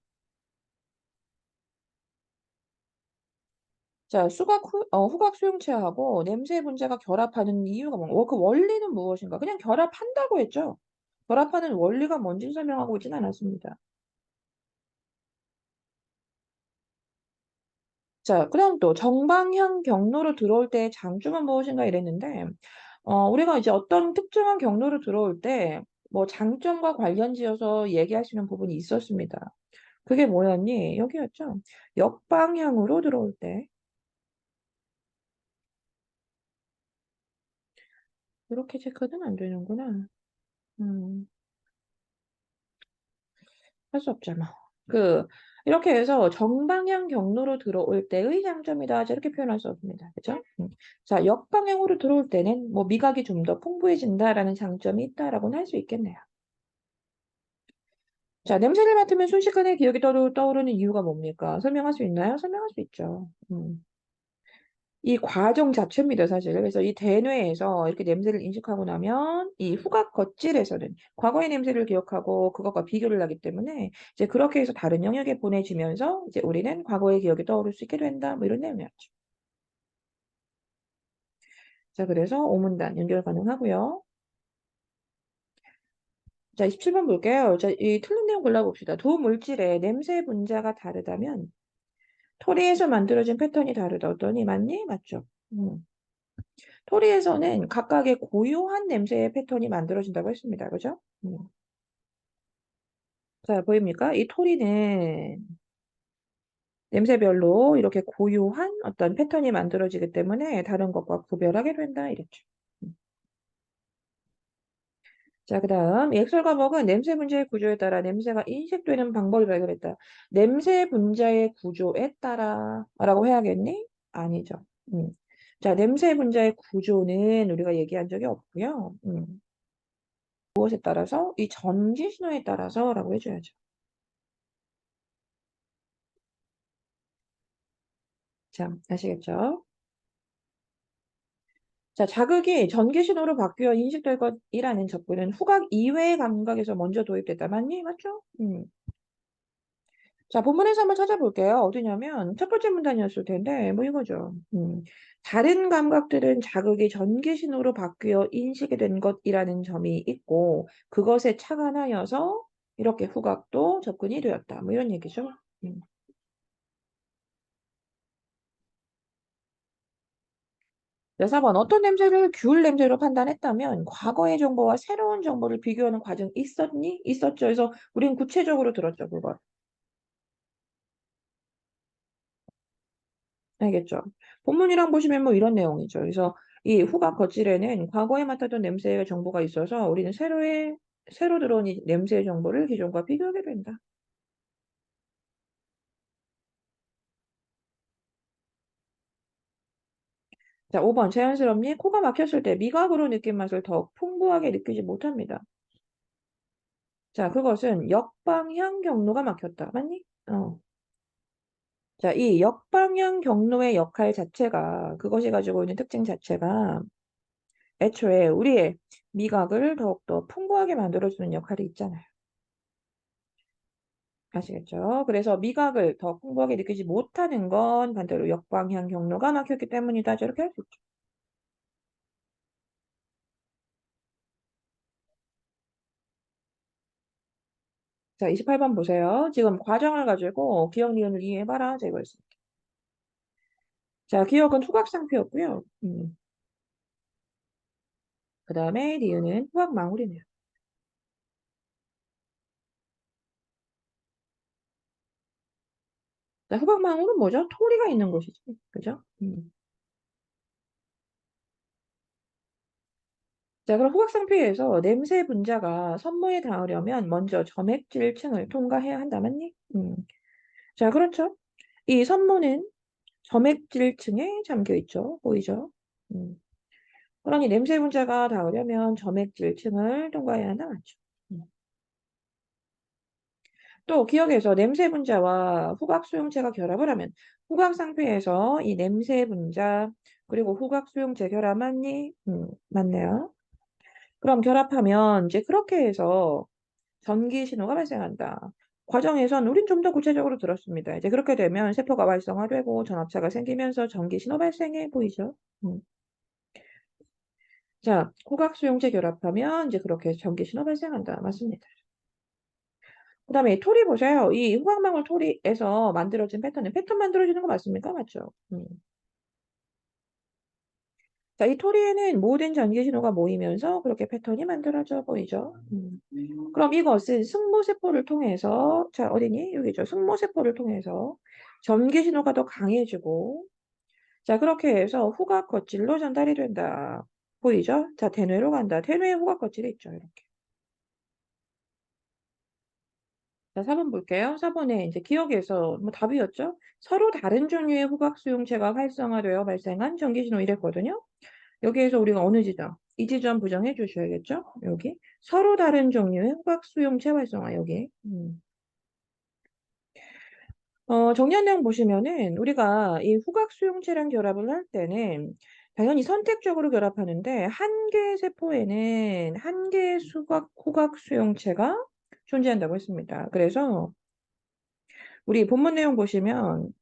자, 후각 수용체하고 냄새 분자가 결합하는 이유가 뭔가, 그 원리는 무엇인가? 그냥 결합한다고 했죠. 결합하는 원리가 뭔지 설명하고 있지는 않았습니다. 자, 그다음 또 정방향 경로로 들어올 때의 장점은 무엇인가 이랬는데, 우리가 이제 어떤 특정한 경로로 들어올 때, 뭐 장점과 관련 지어서 얘기할 수 있는 부분이 있었습니다. 그게 뭐였니? 여기였죠. 역방향으로 들어올 때. 이렇게 체크는 안 되는구나. 음, 할 수 없잖아. 이렇게 해서 정방향 경로로 들어올 때의 장점이다. 자, 이렇게 표현할 수 없습니다. 그죠? 자, 역방향으로 들어올 때는 뭐 미각이 좀 더 풍부해진다라는 장점이 있다라고는 할 수 있겠네요. 자, 냄새를 맡으면 순식간에 기억이 떠오르는 이유가 뭡니까? 설명할 수 있나요? 설명할 수 있죠. 이 과정 자체입니다, 사실. 그래서 이 대뇌에서 이렇게 냄새를 인식하고 나면 이 후각 겉질에서는 과거의 냄새를 기억하고 그것과 비교를 하기 때문에 이제 그렇게 해서 다른 영역에 보내지면서 이제 우리는 과거의 기억이 떠오를 수 있게 된다. 뭐 이런 내용이었죠. 자, 그래서 오문단 연결 가능하고요. 자, 27번 볼게요. 자, 이 틀린 내용 골라봅시다. 두 물질의 냄새 분자가 다르다면 토리에서 만들어진 패턴이 다르다. 어떠니? 맞니? 맞죠? 토리에서는 각각의 고유한 냄새의 패턴이 만들어진다고 했습니다. 그죠? 자, 보입니까? 이 토리는 냄새별로 이렇게 고유한 어떤 패턴이 만들어지기 때문에 다른 것과 구별하게 된다. 이랬죠. 자, 그 다음 액설 과목은 냄새 분자의 구조에 따라 냄새가 인식되는 방법을 발견했다. 냄새 분자의 구조에 따라 라고 해야겠니? 아니죠. 자, 냄새 분자의 구조는 우리가 얘기한 적이 없고요. 무엇에 따라서? 이 전기 신호에 따라서 라고 해줘야죠. 자, 아시겠죠? 자, 자극이 전기 신호로 바뀌어 인식될 것이라는 접근은 후각 이외의 감각에서 먼저 도입됐다. 맞니? 맞죠? 자, 본문에서 한번 찾아볼게요. 어디냐면 첫 번째 문단이었을 텐데 뭐 이거죠. 다른 감각들은 자극이 전기 신호로 바뀌어 인식이 된 것이라는 점이 있고 그것에 착안하여서 이렇게 후각도 접근이 되었다. 뭐 이런 얘기죠. 음. 자, 4번 어떤 냄새를 귤 냄새로 판단했다면 과거의 정보와 새로운 정보를 비교하는 과정이 있었니? 있었죠. 그래서 우린 구체적으로 들었죠, 그걸. 알겠죠? 본문이랑 보시면 뭐 이런 내용이죠. 그래서 이 후각 거칠에는 과거에 맡았던 냄새의 정보가 있어서 우리는 새로 들어온 이 냄새의 정보를 기존과 비교하게 된다. 자, 5번 자연스럽니? 코가 막혔을 때 미각으로 느낀 맛을 더 풍부하게 느끼지 못합니다. 자, 그것은 역방향 경로가 막혔다. 맞니? 자, 이 역방향 경로의 역할 자체가 그것이 가지고 있는 특징 자체가 애초에 우리의 미각을 더욱더 풍부하게 만들어주는 역할이 있잖아요. 아시겠죠? 그래서 미각을 더 풍부하게 느끼지 못하는 건 반대로 역방향 경로가 막혔기 때문이다. 저렇게 할 수 있죠. 자, 28번 보세요. 지금 과정을 가지고 기억 니은을 이해해봐라. 자, 이거였습니다. 자, 기억은 후각상표였고요. 그 다음에 니은은 후각망울이네요. 자, 후각망울은 뭐죠? 토리가 있는 곳이죠. 그죠? 자, 그럼 후각상표에서 냄새 분자가 선모에 닿으려면 먼저 점액질층을 통과해야 한다, 맞니? 자, 그렇죠. 이 선모는 점액질층에 잠겨 있죠. 보이죠? 음. 그러니 냄새 분자가 닿으려면 점액질층을 통과해야 한다, 맞죠? 음. 또 기억에서 냄새 분자와 후각 수용체가 결합을 하면 후각 상태에서 이 냄새 분자 그리고 후각 수용체 결합 맞니? 맞네요. 그럼 결합하면 이제 그렇게 해서 전기 신호가 발생한다. 과정에선 우린 좀 더 구체적으로 들었습니다. 이제 그렇게 되면 세포가 활성화되고 전압차가 생기면서 전기 신호 발생해 보이죠? 음. 자, 후각 수용체 결합하면 이제 그렇게 전기 신호 발생한다. 맞습니다. 그다음에 토리 보세요. 이 후각망울 토리에서 만들어진 패턴은 패턴 만들어지는 거 맞습니까? 맞죠? 자, 이 토리에는 모든 전기 신호가 모이면서 그렇게 패턴이 만들어져 보이죠. 그럼 이것은 승모세포를 통해서, 자, 어디니? 여기죠. 승모세포를 통해서 전기 신호가 더 강해지고, 자, 그렇게 해서 후각 거칠로 전달이 된다. 보이죠? 자, 대뇌로 간다. 대뇌에 후각 거칠이 있죠. 이렇게. 자, 4번 볼게요. 4번에 이제 기억에서 뭐 답이었죠? 서로 다른 종류의 후각 수용체가 활성화되어 발생한 전기 신호 이랬거든요. 여기에서 우리가 어느 지점? 이 지점 부정해 주셔야겠죠? 여기. 서로 다른 종류의 후각 수용체 활성화 여기. 정리한 내용 보시면은 우리가 이 후각 수용체랑 결합을 할 때는 당연히 선택적으로 결합하는데 한 개의 세포에는 한 개의 후각 수용체가 존재한다고 했습니다. 그래서 우리 본문 내용 보시면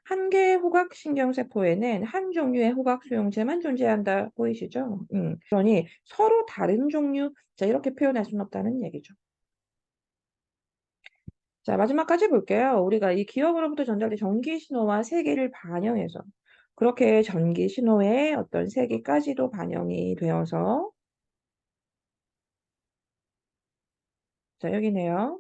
한 개의 후각신경세포에는 한 종류의 후각수용체만 존재한다. 보이시죠? 그러니 서로 다른 종류, 자, 이렇게 표현할 수는 없다는 얘기죠. 자, 마지막까지 볼게요. 우리가 이 기억으로부터 전달된 전기 신호와 세기를 반영해서 그렇게 전기 신호의 어떤 세기까지도 반영이 되어서 자, 여기네요.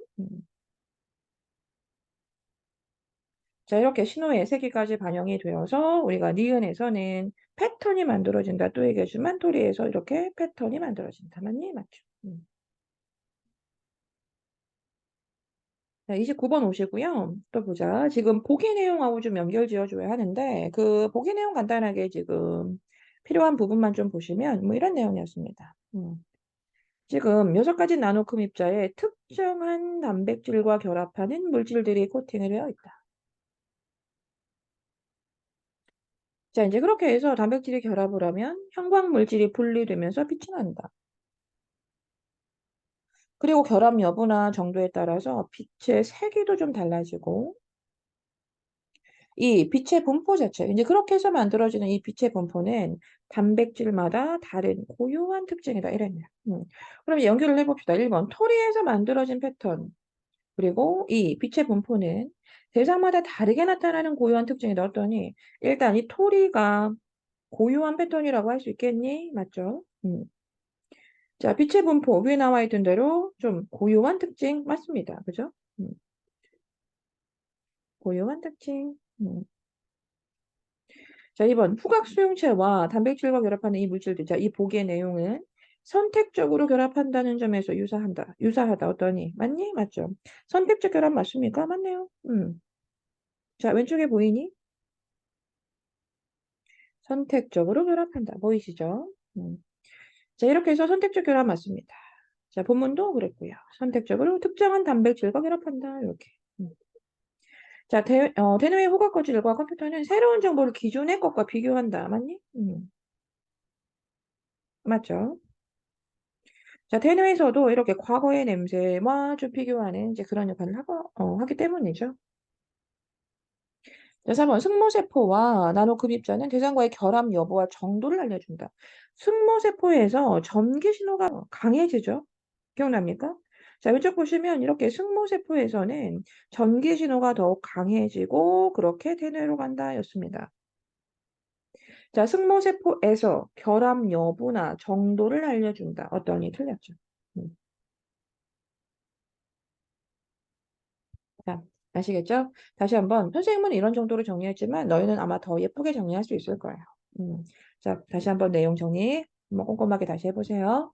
자, 이렇게 신호의 세기까지 반영이 되어서 우리가 니은에서는 패턴이 만들어진다. 또 얘기해주면 토리에서 이렇게 패턴이 만들어진다. 맞니? 맞죠? 자, 29번 오시고요. 또 보자. 지금 보기 내용하고 좀 연결 지어줘야 하는데 그 보기 내용 간단하게 지금 필요한 부분만 좀 보시면 뭐 이런 내용이었습니다. 지금 6가지 나노큼 입자에 특정한 단백질과 결합하는 물질들이 코팅을 되어 있다. 자, 이제 그렇게 해서 단백질이 결합을 하면 형광 물질이 분리되면서 빛이 난다. 그리고 결합 여부나 정도에 따라서 빛의 색이도 좀 달라지고 이 빛의 분포 자체, 이제 그렇게 해서 만들어지는 이 빛의 분포는 단백질마다 다른 고유한 특징이다. 이랬네요. 그럼 연결을 해봅시다. 1번 토리에서 만들어진 패턴 그리고 이 빛의 분포는 대상마다 다르게 나타나는 고유한 특징이 나왔더니 일단 이 토리가 고유한 패턴이라고 할 수 있겠니? 맞죠? 자, 빛의 분포 위에 나와 있던 대로 좀 고유한 특징 맞습니다. 그죠? 음, 고유한 특징. 자, 2번 후각 수용체와 단백질과 결합하는 이 물질들. 자, 이 보기의 내용은 선택적으로 결합한다는 점에서 유사한다. 유사하다. 어떠니? 맞니? 맞죠? 선택적 결합 맞습니까? 맞네요. 자, 왼쪽에 보이니? 선택적으로 결합한다. 보이시죠? 자, 이렇게 해서 선택적 결합 맞습니다. 자, 본문도 그랬고요. 선택적으로 특정한 단백질과 결합한다. 이렇게. 자, 대뇌의 후각 거질과 컴퓨터는 새로운 정보를 기존의 것과 비교한다. 맞니? 맞죠? 자, 대뇌에서도 이렇게 과거의 냄새와 좀 비교하는 이제 그런 역할을 하기 때문이죠. 자, 3번 승모세포와 나노급입자는 대상과의 결합 여부와 정도를 알려준다. 승모세포에서 전기 신호가 강해지죠. 기억납니까? 자, 왼쪽 보시면 이렇게 승모세포에서는 전기 신호가 더욱 강해지고 그렇게 대뇌로 간다 였습니다. 자, 승모세포에서 결합 여부나 정도를 알려준다. 어떠니 틀렸죠? 음. 자, 아시겠죠? 다시 한번 선생님은 이런 정도로 정리했지만 너희는 아마 더 예쁘게 정리할 수 있을 거예요. 자, 다시 한번 내용 정리 한번 꼼꼼하게 다시 해보세요.